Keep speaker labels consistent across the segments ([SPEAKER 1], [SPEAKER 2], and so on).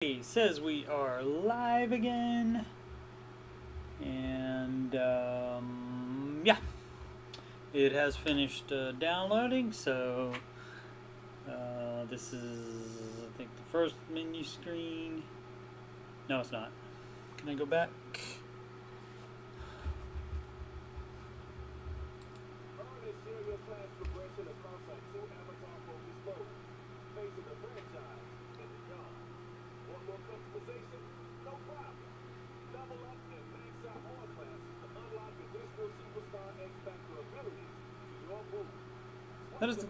[SPEAKER 1] It says we are live again, and yeah, it has finished downloading. So this is, I think, the first menu screen. No, it's not. Can I go back? That is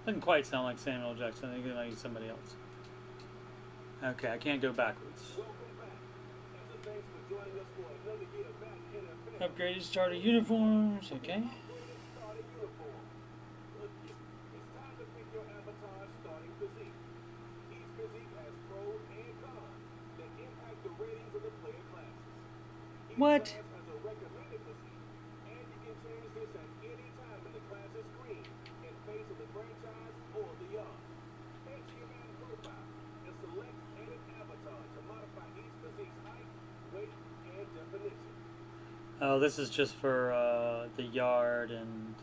[SPEAKER 1] doesn't quite sound like Samuel Jackson. I think it might be somebody else. Okay, I can't go backwards. Upgraded starter uniforms. Okay. What? Oh, this is just for the yard and...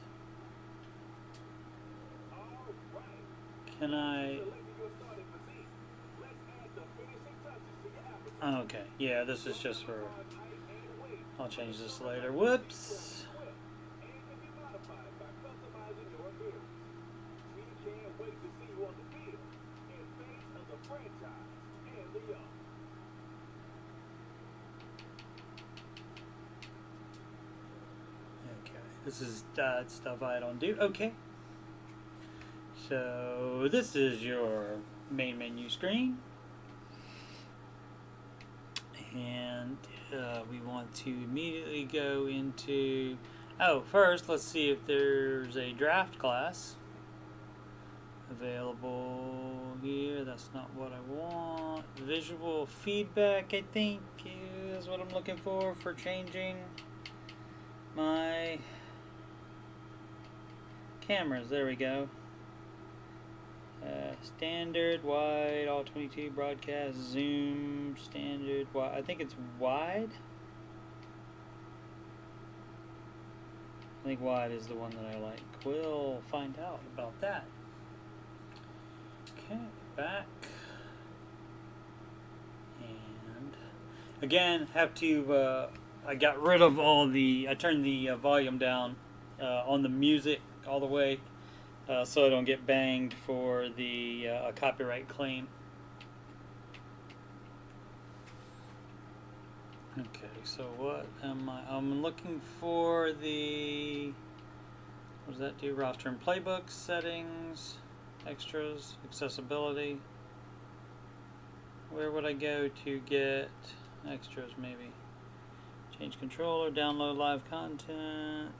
[SPEAKER 1] Can I... Okay, yeah, this is just for... I'll change this later. Whoops! This is stuff I don't do. Okay. So this is your main menu screen. And we want to immediately go into... Oh, first let's see if there's a draft class available here. That's not what I want. Visual feedback, I think, is what I'm looking for changing my... cameras. There we go. Standard, wide, all 22, broadcast, zoom, standard, wide. I think it's wide. I think wide is the one that I like. We'll find out about that. Okay, back. And again, have to, I got rid of all the, I turned the volume down on the music all the way, so I don't get banged for the copyright claim. Okay, so what am I? I'm looking for the, what does that do? Roster and playbook settings, extras, accessibility. Where would I go to get extras? Maybe change controller, download live content.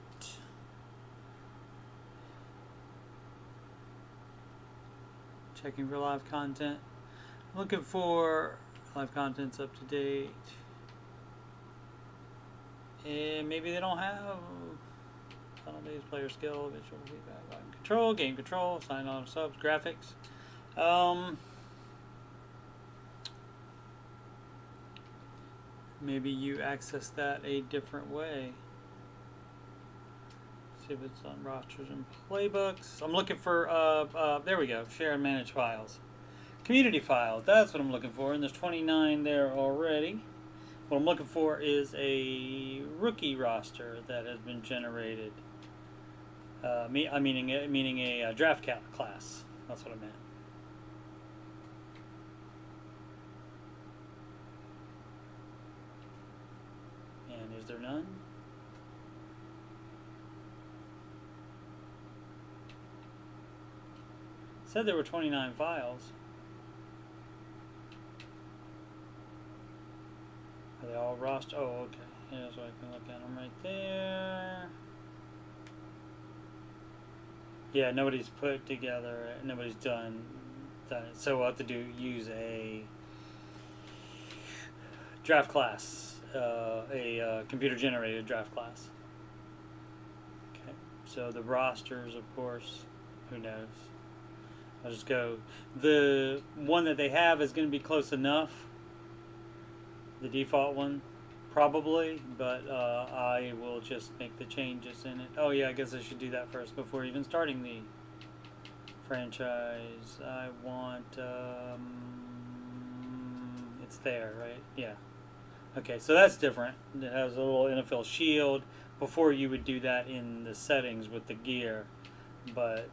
[SPEAKER 1] Checking for live content. Looking for live content's up to date. And maybe they don't have penalties, player skill, visual feedback, volume control, game control, sign on subs, graphics. Maybe you access that a different way. See if it's on rosters and playbooks. I'm looking for, there we go, share and manage files. Community files, that's what I'm looking for, and there's 29 there already. What I'm looking for is a rookie roster that has been generated. Meaning a draft class, that's what I meant. And is there none? Said there were 29 files. Are they all roster? Oh, okay. Here's what I can look at them right there. Yeah, nobody's put together. Nobody's done it. So we'll have to use a draft class, a computer-generated draft class. Okay. So the rosters, of course, who knows? I'll just go. The one that they have is going to be close enough. The default one, probably, but I will just make the changes in it. Oh yeah, I guess I should do that first before even starting the franchise. I want, it's there, right? Yeah. Okay, so that's different. It has a little NFL shield. Before you would do that in the settings with the gear, but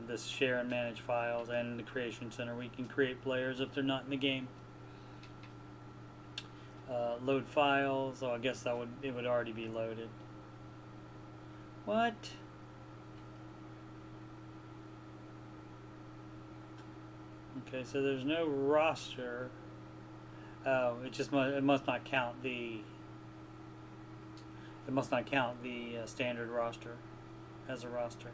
[SPEAKER 1] this share and manage files and the creation center, we can create players if they're not in the game. Load files. Oh, I guess it would already be loaded. What? Okay, so there's no roster. Oh, it must not count the. It must not count the standard roster as a roster.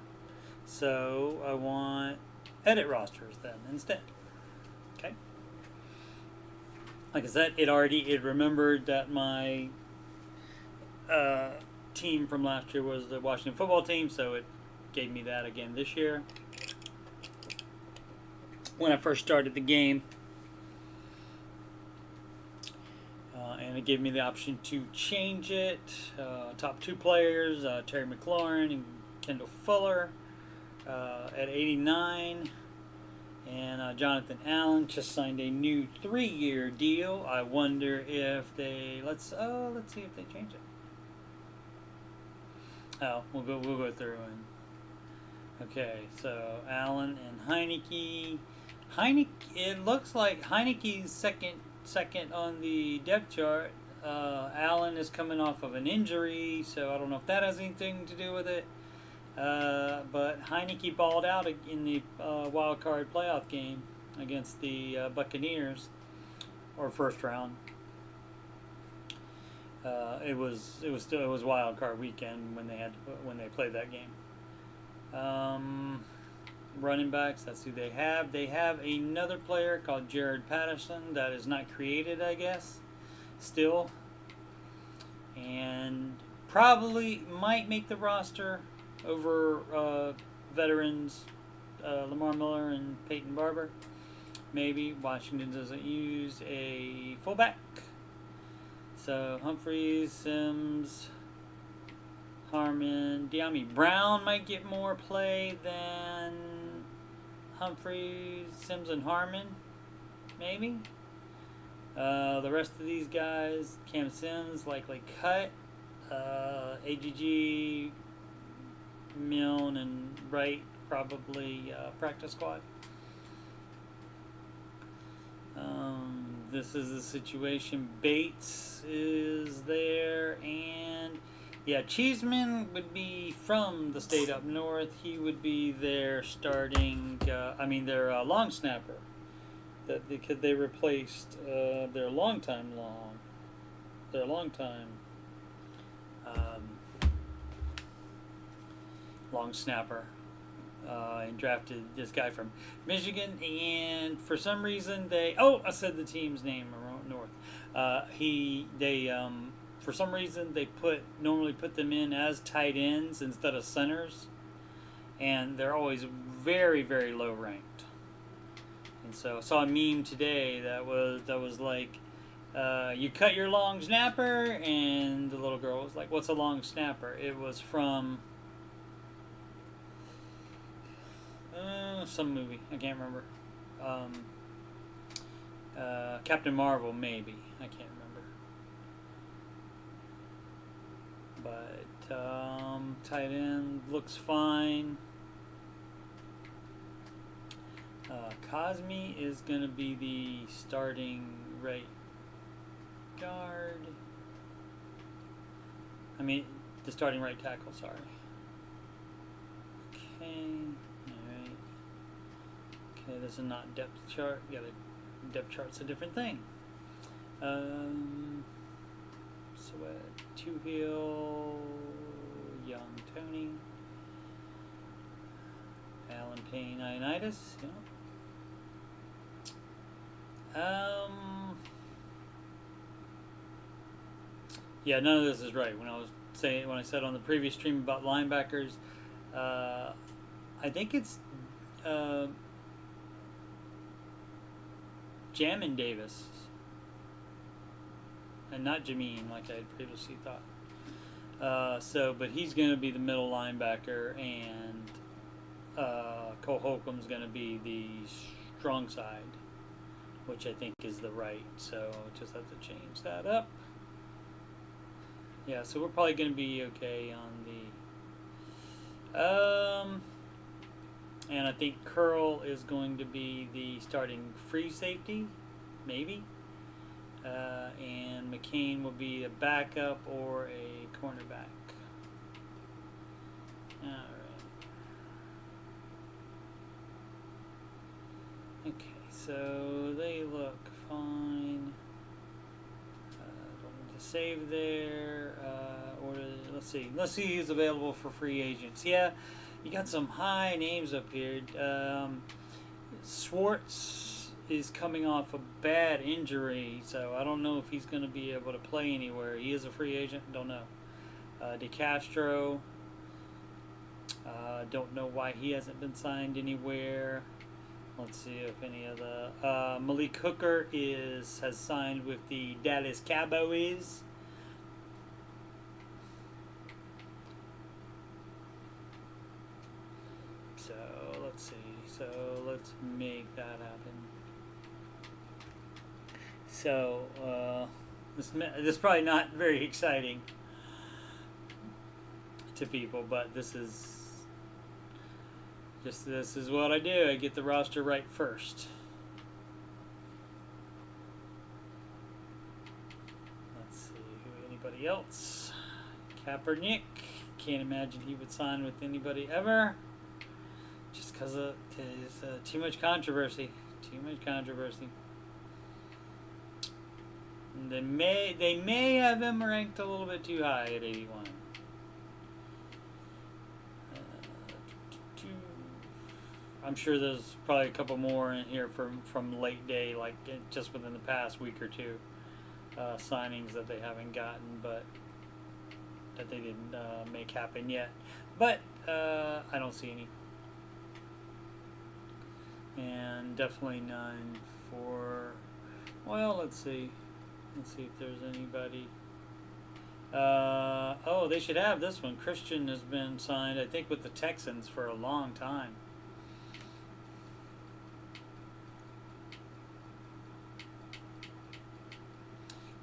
[SPEAKER 1] So I want edit rosters then instead. Okay. Like I said, it remembered that my team from last year was the Washington football team, so it gave me that again this year. When I first started the game. And it gave me the option to change it. Top 2 players, Terry McLaurin and Kendall Fuller at 89. And Jonathan Allen just signed a new 3-year deal. I wonder if they let's see if they change it. Oh, we'll go through and okay. So Allen and Heineke. It looks like Heineke's second on the depth chart. Allen is coming off of an injury, so I don't know if that has anything to do with it. But Heineke balled out in the wild card playoff game against the Buccaneers, or first round. It was wild card weekend when they played that game. Running backs, that's who they have. They have another player called Jared Patterson that is not created, I guess, still, and probably might make the roster over veterans Lamar Miller and Peyton Barber. Maybe. Washington doesn't use a fullback, so Humphreys, Sims, Harmon, De'Ami Brown might get more play than Humphreys, Sims, and Harmon, maybe. The rest of these guys, Cam Sims likely cut. AGG, Milne, and Wright probably practice squad. This is the situation. Bates is there, and yeah, Cheeseman would be from the state up north. He would be their starting. Their long snapper. They replaced their long snapper, and drafted this guy from Michigan. And for some reason I said the team's name north. For some reason, they normally put them in as tight ends instead of centers, and they're always very, very low ranked. And so I saw a meme today that was like, you cut your long snapper, and the little girl was like, "What's a long snapper?" It was from some movie, I can't remember. Captain Marvel, maybe, I can't remember. But tight end looks fine. Cosme is going to be the starting right guard. The starting right tackle, sorry. Okay, alright. Okay, this is not depth chart. Yeah, the depth chart's a different thing. Sweat, Two-Hill, Young Tony, Alan Payne, Ionitis, yeah, none of this is right. When I said on the previous stream about linebackers, I think it's Jamin Davis. And not Jameen, like I had previously thought. But he's going to be the middle linebacker, and Cole Holcomb's going to be the strong side, which I think is the right. So just have to change that up. Yeah, so we're probably going to be okay on the... and I think Curl is going to be the starting free safety, maybe. And McCain will be a backup or a cornerback. Alright. Okay, so they look fine. Don't need to save there. Let's see who's available for free agents. Yeah, you got some high names up here. Swartz is coming off a bad injury, so I don't know if he's going to be able to play anywhere. He is a free agent, don't know. DeCastro, don't know why he hasn't been signed anywhere. Let's see if any of the Malik Hooker has signed with the Dallas Cowboys. So let's see. So let's make that happen. So this is probably not very exciting to people, but this is what I do. I get the roster right first. Let's see anybody else. Kaepernick, can't imagine he would sign with anybody ever, just because of too much controversy. They may have him ranked a little bit too high at 81. I'm sure there's probably a couple more in here from late day, like just within the past week or two, signings that they haven't gotten, but that they didn't make happen yet. But I don't see any, and definitely none for. Well, let's see. Let's see if there's anybody. Oh, they should have this one. Christian has been signed, I think, with the Texans for a long time.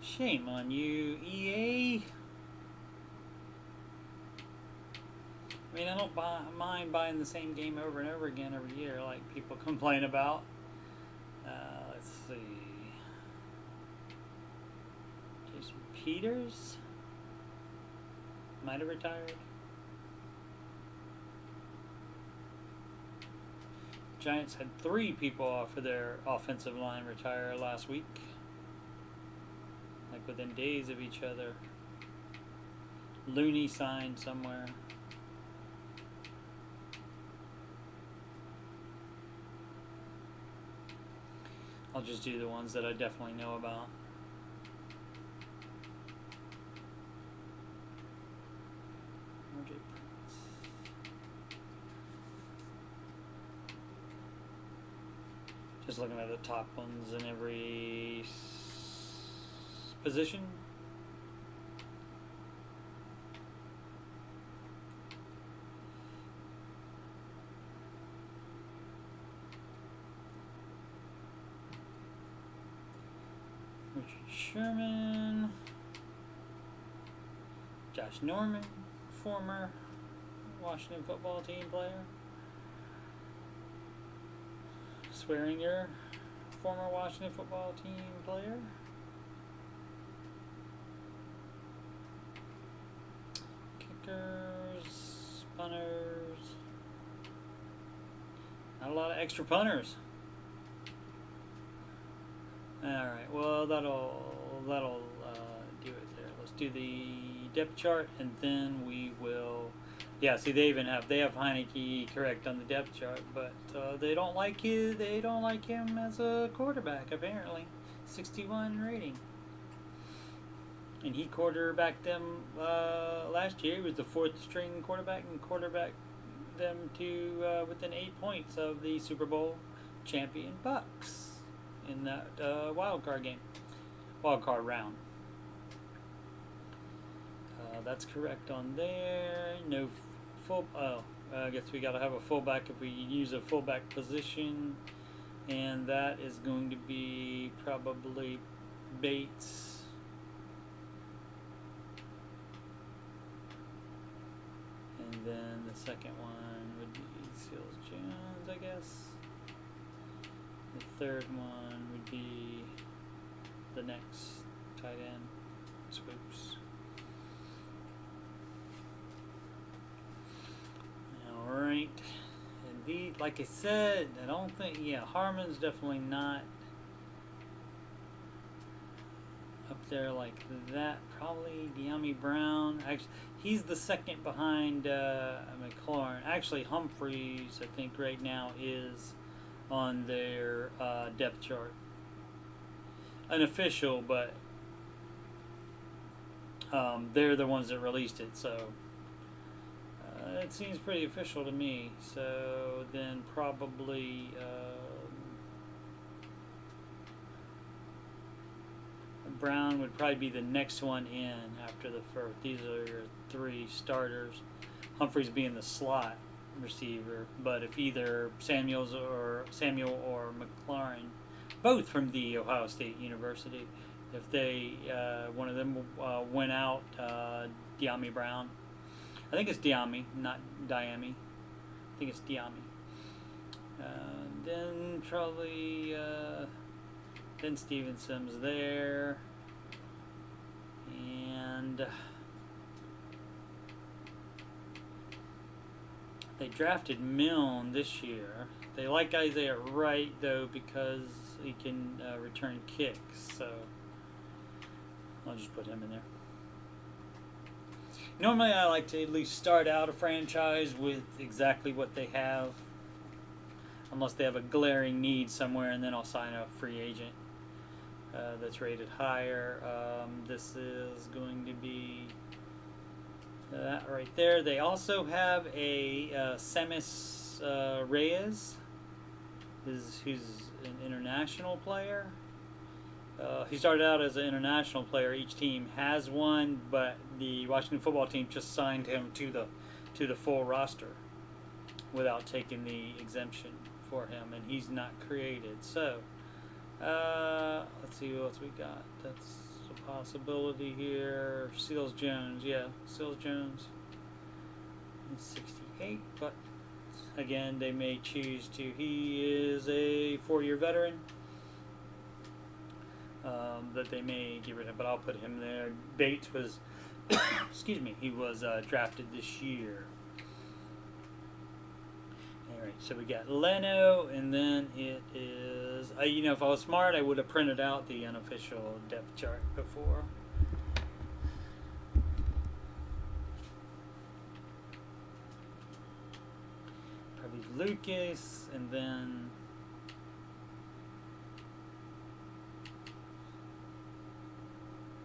[SPEAKER 1] Shame on you, EA. I mean, I don't mind buying the same game over and over again every year, like people complain about. Let's see. Jason Peters might have retired. Giants had 3 people off of their offensive line retire last week, like within days of each other. Looney signed somewhere. I'll just do the ones that I definitely know about. Just looking at the top ones in every position. Richard Sherman, Josh Norman, former Washington football team player. Swearinger, former Washington football team player. Kickers, punters. Not a lot of extra punters. Alright, well that'll do it there. Let's do the depth chart and then we will. Yeah, see they have Heineke correct on the depth chart, but they don't like him as a quarterback apparently. 61 rating. And he quarterbacked them last year. He was the 4th string quarterback and quarterbacked them to within 8 points of the Super Bowl champion Bucks. in that wild card game, wild card round. That's correct on there. No full. Oh, I guess we gotta have a fullback if we use a fullback position, and that is going to be probably Bates. And then the second one would be Seals Jones, I guess. The third one would be the next tight end, Swoops. Alright. And the, like I said, I don't think, yeah, Harmon's definitely not up there like that. Probably De'Ami Brown. Actually, he's the second behind McLaurin. Actually, Humphreys, I think, right now is on their depth chart. Unofficial, but they're the ones that released it, so it seems pretty official to me. So then probably Brown would probably be the next one in after the first. These are your three starters. Humphreys being the slot receiver, but if either Samuel or McLaurin, both from the Ohio State University, if they one of them went out, De'Ami Brown. I think it's De'Ami, not Diami. I think it's De'Ami. Then probably then Stevenson's there, and they drafted Milne this year. They like Isaiah Wright though because he can return kicks, so I'll just put him in there. Normally I like to at least start out a franchise with exactly what they have, unless they have a glaring need somewhere, and then I'll sign a free agent that's rated higher. This is going to be that right there. They also have a Semis Reyes, who's an international player. He started out as an international player. Each team has one, but the Washington football team just signed him to the full roster without taking the exemption for him, and he's not created. So let's see what else we got. That's a possibility here. Seals Jones, yeah, Seals Jones. He's 68, but again, they may choose to. He is a 4-year veteran. That they may get rid of, but I'll put him there. Bates was, excuse me, he was drafted this year. Alright, so we got Leno, and then it is, you know, if I was smart, I would have printed out the unofficial depth chart before. Probably Lucas, and then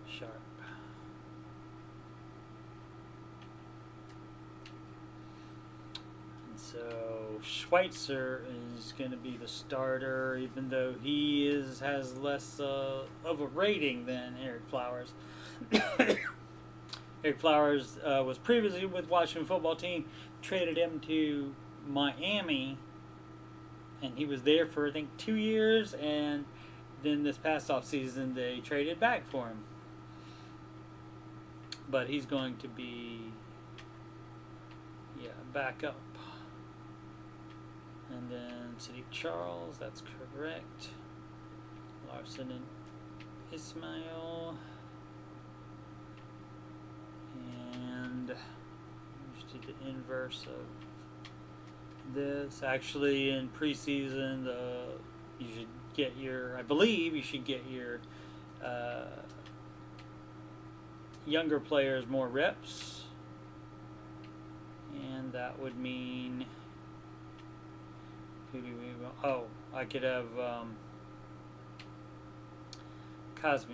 [SPEAKER 1] Sharp. And so Schweitzer is going to be the starter, even though he has less of a rating than Eric Flowers. Eric Flowers was previously with Washington football team, traded him to Miami, and he was there for I think 2 years, and then this past offseason they traded back for him. But he's going to be, yeah, back up. And then Sadiq Charles, that's correct. Larson and Ismail. And just did the inverse of this. Actually, in preseason, you should get your, I believe you should get your younger players more reps, and that would mean I could have Cosme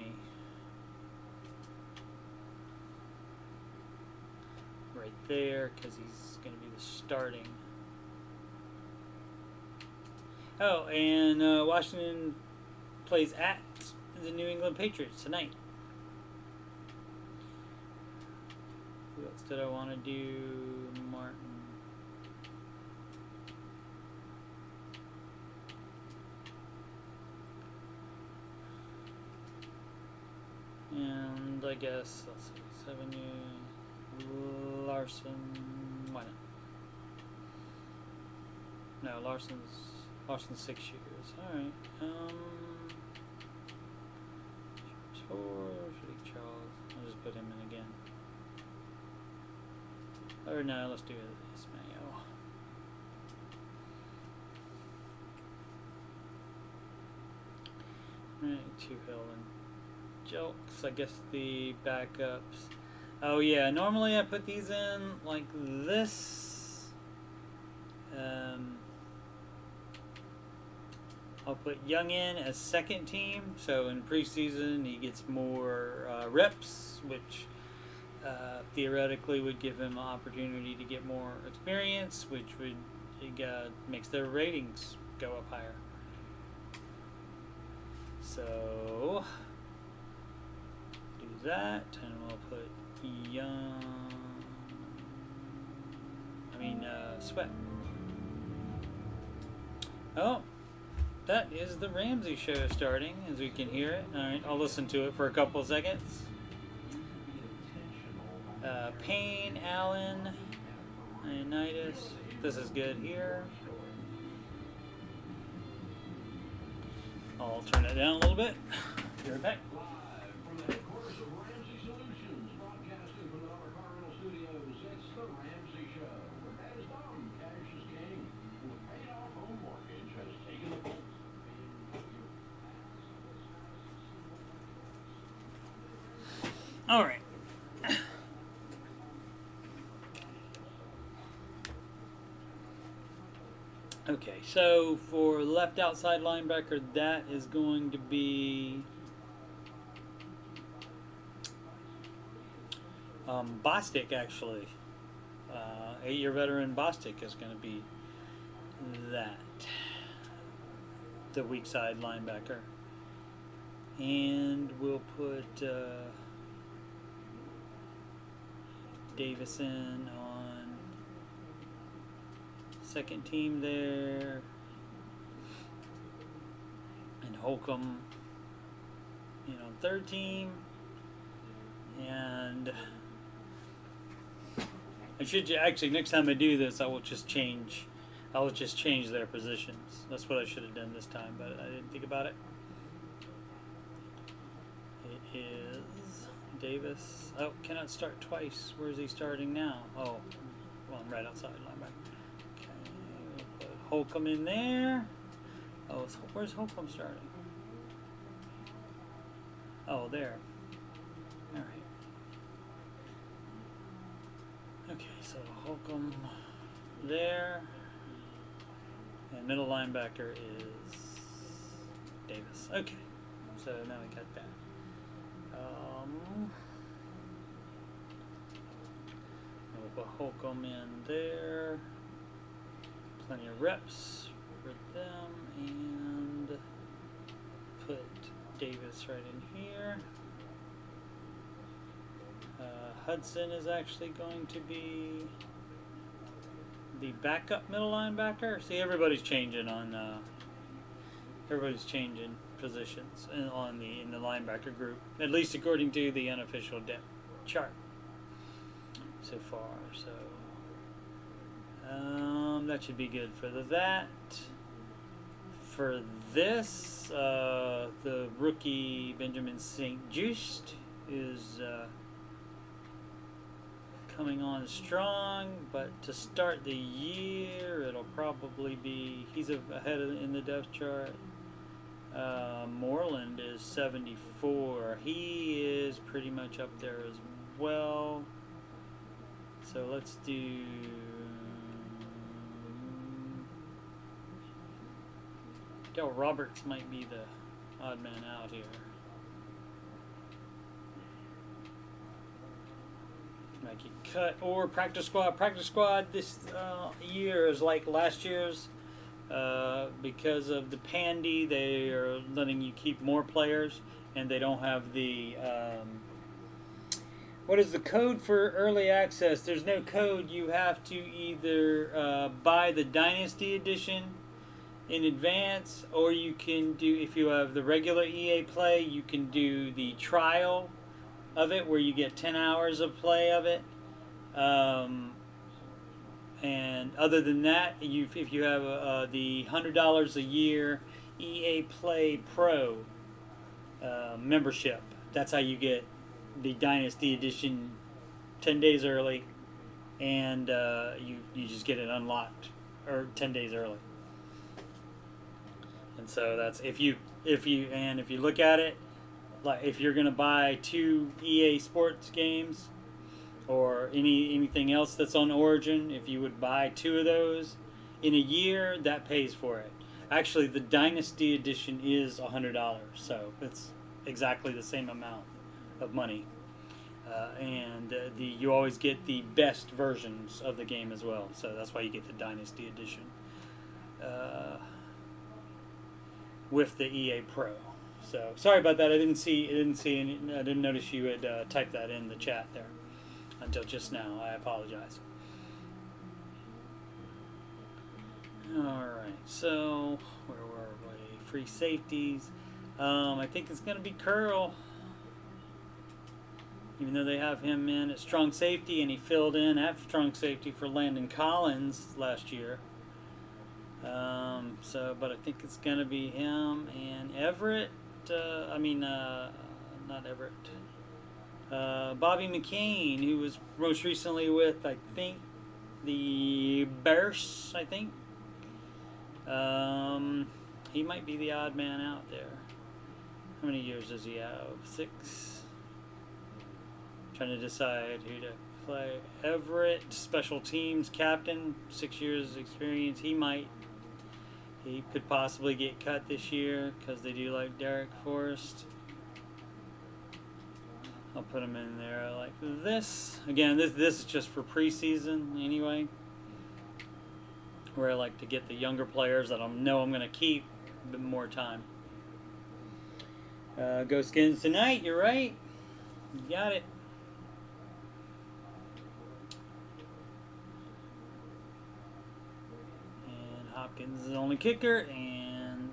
[SPEAKER 1] right there because he's going to be the starting. Oh, and Washington plays at the New England Patriots tonight. Who else did I want to do? Martin. And I guess, let's see, 7 years. Larson. Why not? No, Larson's 6 years. Alright. Charles. I'll just put him in again. Or no, let's do Ismail. Alright, Two-Hill and Jelks. I guess the backups. Oh yeah, normally I put these in like this. I'll put Young in as second team, so in preseason he gets more reps, which theoretically would give him an opportunity to get more experience, which would makes their ratings go up higher. So do that, and we'll put Sweat. Oh, that is the Ramsey show starting, as we can hear it. Alright, I'll listen to it for a couple of seconds. Payne, Allen, Ioannidis. This is good here. I'll turn it down a little bit. Be right back. All right. Okay, so for left outside linebacker, that is going to be Bostic, actually. 8-year veteran Bostic is going to be that. The weak side linebacker. And we'll put Davison on second team there, and Holcomb, third team. And I should actually, next time I do this, I will just change their positions. That's what I should have done this time, but I didn't think about it. It is Davis. Oh, cannot start twice. Where is he starting now? Oh, well, I'm right outside linebacker. Okay, we'll put Holcomb in there. Oh, where's Holcomb starting? Oh, there. All right. Okay, so Holcomb there, and middle linebacker is Davis. Okay, so now we got that. We'll put Holcomb in there. Plenty of reps for them, and put Davis right in here. Hudson is actually going to be the backup middle linebacker. See, everybody's changing positions in the linebacker group, at least according to the unofficial depth chart so far. So that should be good for that. For this, the rookie Benjamin St. Just is coming on strong, but to start the year, it'll probably be, he's ahead in the depth chart. Moreland is 74. He is pretty much up there as well. So let's do Dale Roberts might be the odd man out here. Make it cut or practice squad. Practice squad this year is like last year's. because of the pandy, they are letting you keep more players, and they don't have the what is the code for early access? There's no code. You have to either buy the Dynasty Edition in advance, or you can do, if you have the regular EA Play, you can do the trial of it where you get 10 hours of play of it. And other than that, if you have the $100 a year EA Play Pro membership, that's how you get the Dynasty Edition 10 days early, and you just get it unlocked or 10 days early. And so that's if you look at it, like if you're gonna buy 2 EA Sports games or anything else that's on Origin, if you would buy 2 of those in a year, that pays for it. Actually, the Dynasty Edition is $100, so it's exactly the same amount of money, and you always get the best versions of the game as well. So that's why you get the Dynasty Edition with the EA Pro. So sorry about that. I didn't notice you had typed that in the chat there until just now. I apologize. All right. So where were we? Free safeties. I think it's going to be Curl. Even though they have him in at strong safety, and he filled in at strong safety for Landon Collins last year. But I think it's going to be him and Everett. Not Everett. Bobby McCain, who was most recently with, I think, the Bears, I think. He might be the odd man out there. How many years does he have? 6? Trying to decide who to play. Everett, special teams captain, 6 years experience. He could possibly get cut this year because they do like Derek Forrest. I'll put him in there like this. Again, this is just for preseason anyway, where I like to get the younger players that I know I'm going to keep a bit more time. Go Skins tonight, you're right. You got it. Hopkins is the only kicker, and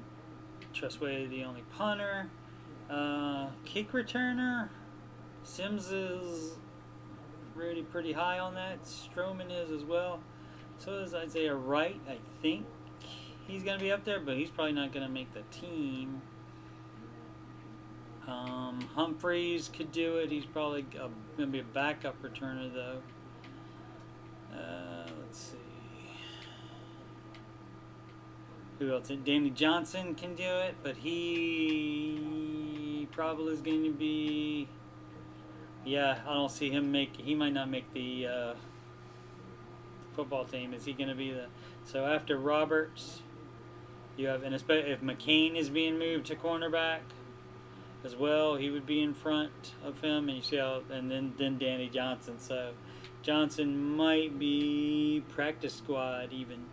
[SPEAKER 1] Trustway the only punter. Kick returner, Sims is really pretty high on that. Stroman is as well. So is Isaiah Wright. I think he's going to be up there, but he's probably not going to make the team. Humphreys could do it. He's probably going to be a backup returner, though. Let's see. Who else? Danny Johnson can do it, but he probably is going to be... Yeah, I don't see him make... He might not make the football team. Is he going to be the... So after Roberts, you have... And especially if McCain is being moved to cornerback as well, he would be in front of him. And you see how... And then Danny Johnson. So Johnson might be practice squad even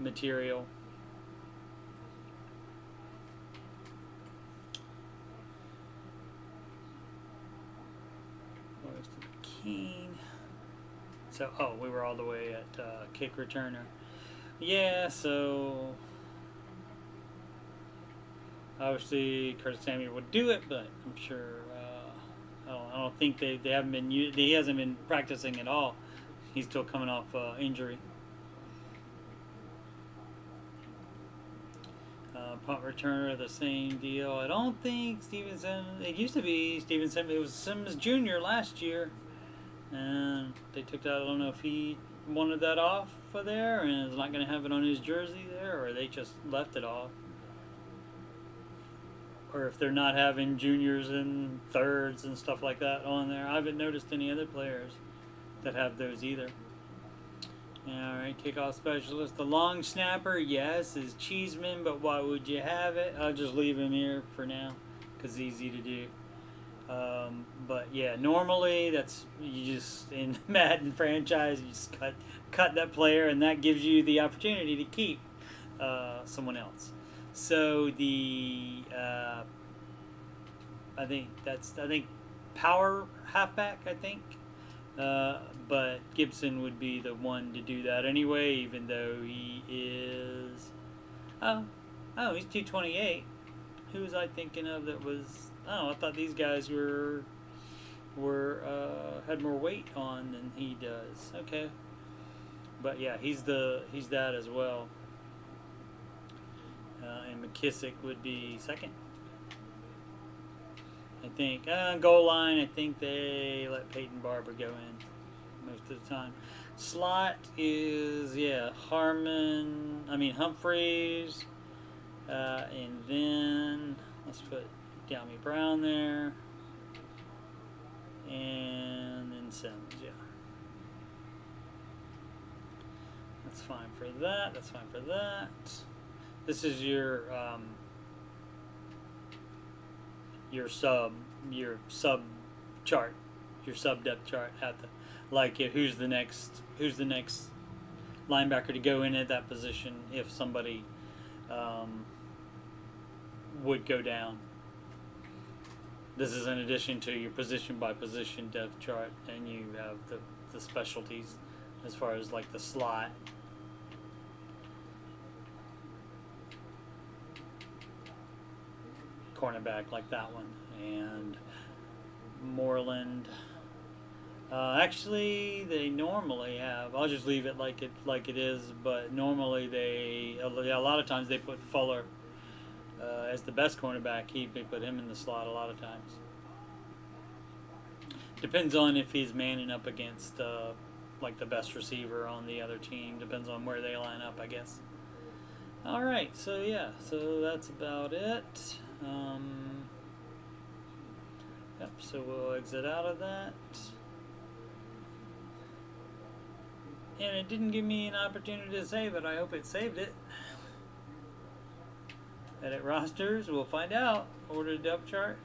[SPEAKER 1] material. Where's the King? So, we were all the way at kick returner. Yeah, so obviously Curtis Samuel would do it, but I'm sure I don't think they haven't been. He hasn't been practicing at all. He's still coming off injury. Punt returner, the same deal. I don't think Stevenson. It used to be Stevenson. It was Sims Jr. last year, and they took that. I don't know if he wanted that off for there and is not going to have it on his jersey there, or they just left it off, or if they're not having juniors and thirds and stuff like that on there. I haven't noticed any other players that have those either. Alright, kickoff specialist. The long snapper, yes, is Cheeseman, but why would you have it? I'll just leave him here for now because it's easy to do. But yeah, normally that's, you just, in Madden franchise, you just cut that player, and that gives you the opportunity to keep someone else. So the I think power halfback, I think. But Gibson would be the one to do that anyway, even though he is he's 228. Who was I thinking of that was I thought these guys were had more weight on than he does. Okay. But yeah, he's that as well. And McKissick would be second. I think goal line. I think they let Peyton Barber go in most of the time. Slot is Humphreys, and then let's put De'Ami Brown there, and then Sims. Yeah, that's fine for that. That's fine for that. This is your sub chart, your sub depth chart at the who's the next linebacker to go in at that position if somebody would go down. This is in addition to your position by position depth chart, and you have the specialties as far as like the slot. Cornerback like that one, and Moreland. Actually, they normally have. I'll just leave it like it is. But normally a lot of times they put Fuller as the best cornerback. They put him in the slot a lot of times. Depends on if he's manning up against like the best receiver on the other team. Depends on where they line up, I guess. All right, so yeah, so that's about it. Yep, so we'll exit out of that. And it didn't give me an opportunity to save it. I hope it saved it. Edit rosters, we'll find out. Order depth chart.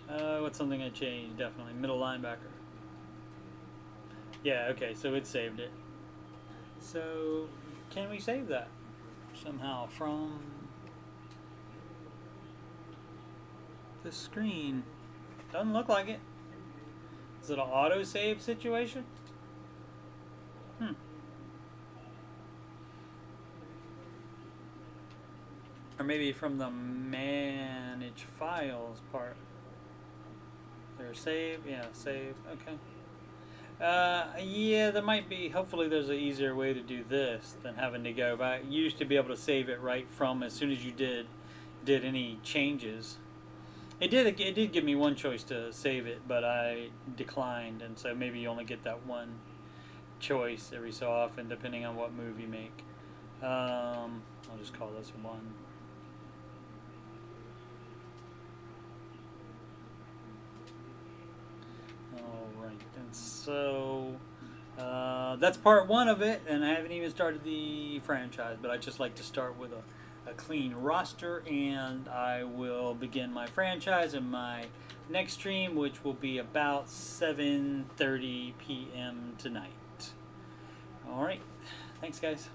[SPEAKER 1] What's something I changed? Definitely middle linebacker. Yeah, okay, so it saved it. So can we save that somehow from the screen? Doesn't look like it. Is it an auto-save situation? Or maybe from the manage files part. There, save, yeah, save, okay. Yeah, there might be, hopefully there's an easier way to do this than having to go back. You used to be able to save it right from as soon as you did any changes. It did give me one choice to save it, but I declined, and so maybe you only get that one choice every so often, depending on what move you make. I'll just call this one. Alright, and so that's part one of it, and I haven't even started the franchise, but I just like to start with a clean roster, and I will begin my franchise in my next stream, which will be about 7:30 p.m. tonight. Alright, thanks guys.